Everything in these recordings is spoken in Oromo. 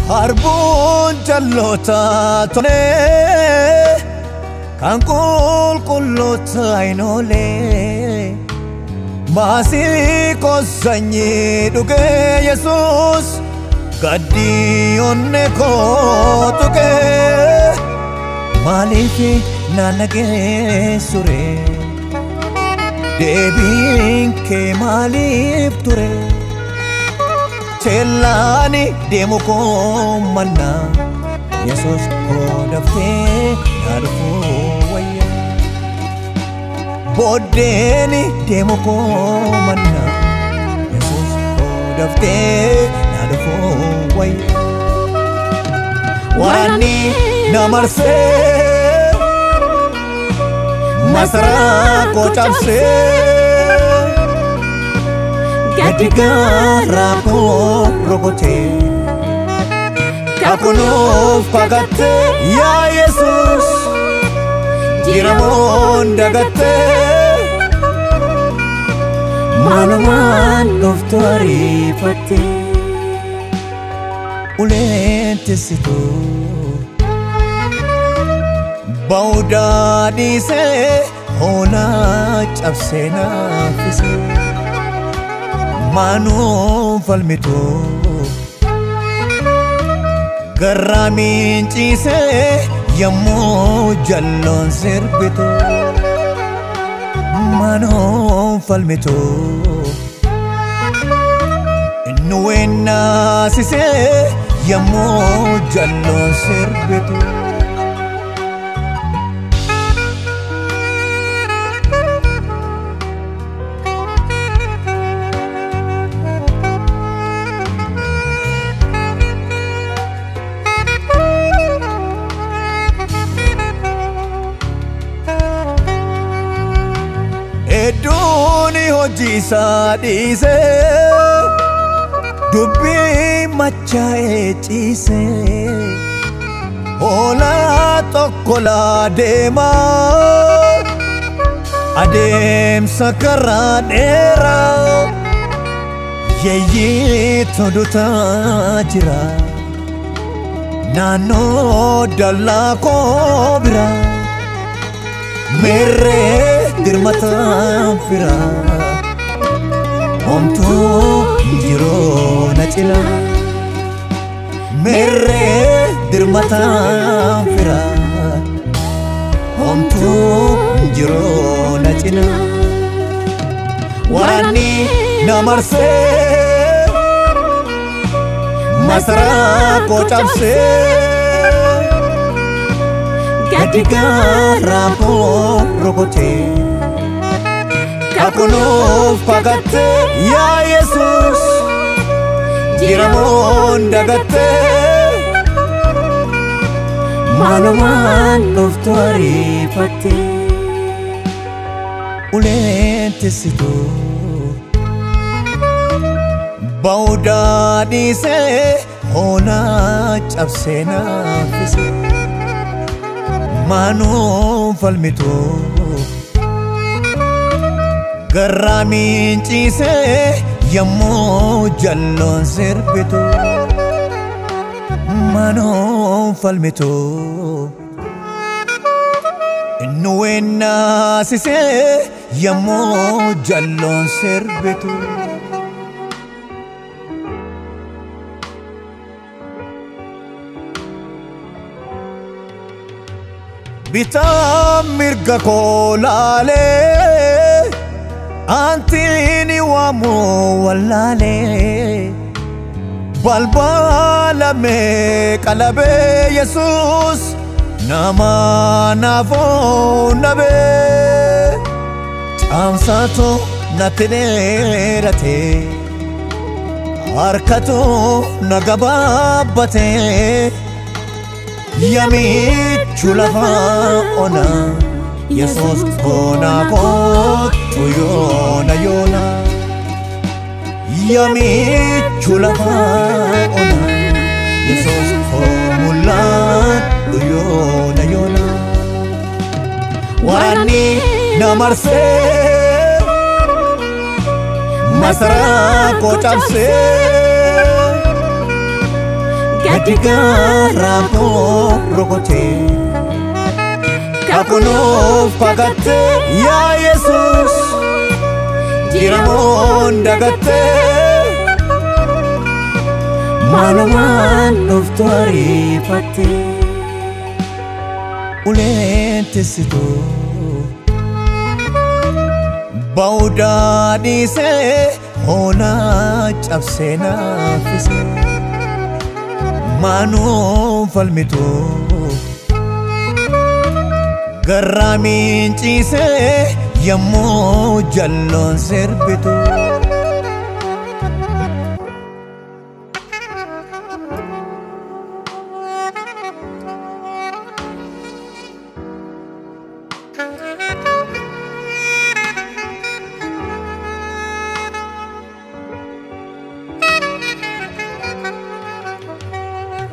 Harbun jallota tole kan qulqullota inole Masi kosanyi duge Jesus Gadi onne ko tuge Malifi nanage sure Debin ke malif ture Chelani demu ko manna Jesus ko dafte narfu waya Bodeni demu ko manna Jesus ko dafte narfu waya Warani namarse Masra ko chapse Gadigara ko rogote Kapunuf pagate Ya Jesus Jiramon dagate Manuman nuftori pate Ulente situ Bauda dise Hona chapsena fise Manu falmito Garramin chise Yammo jallon sirbito Manu falmito Nuenna sise Yammo jallon sirbito Eduni hoji sadise Dubbi machae chise Ola tokkola dema Adem sakara dera Yeyi toduta jira Nano dalla kobra Mere dirmata fira Omtu jiro nachila Mere dirmata fira Omtu jiro nachila Warani namarse Masra ko chapse Gadigara ko rogote Kapunuf pagate Ya Jesus Jiramon dagate Manuman nuftori pate Ulente situ Bauda dise Hona chapsena fise Manu falmito Garramin chise Yammo jallon sirbito Manu falmito Nuenna sise Yammo jallon sirbito Bitam mirga kolale Antini wamu wallale Balbala me kalabe Jesus Nama nafo nabe Amsato natenerate Arkato nagababate Yami chulafa ona Yesus kona kottu yoona yoona Yami chulafa ona Yesus komuladhu yoona yoona Warani namarse Masara ko cabse Gadiga rako rokote Kapunuf pagate Ya Yesus Jiramon dagate Maluman nuftuari pati Ulentisitu Bauda dise Hona cabse nafise Manu falmitu Garramin chise Yammo jallon sirbitu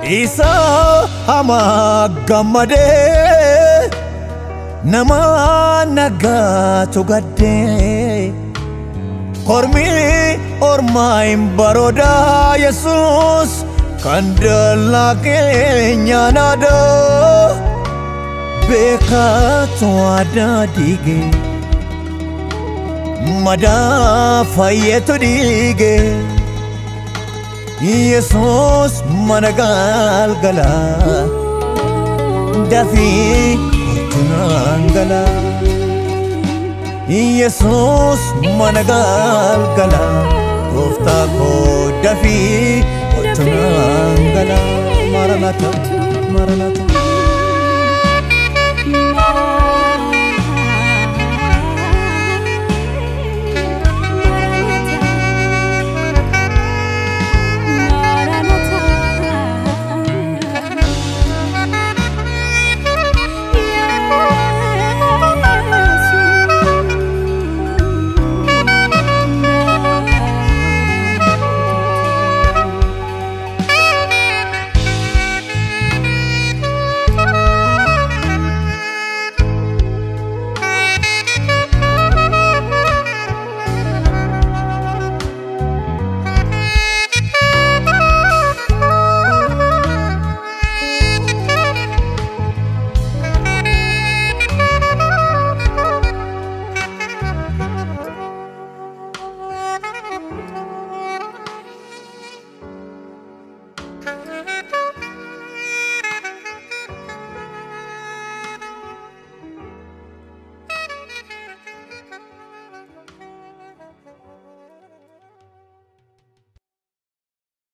Isa hama gammade Nama nagatu gadde Kormi ormain baroda Yesus Kandala keenya nada Bekatu ada dige Mada fayetu dige Yesus managal gala Dafi tunangala Yesus managal gala Rufta ko dafi tunangala Maranatha Maranatha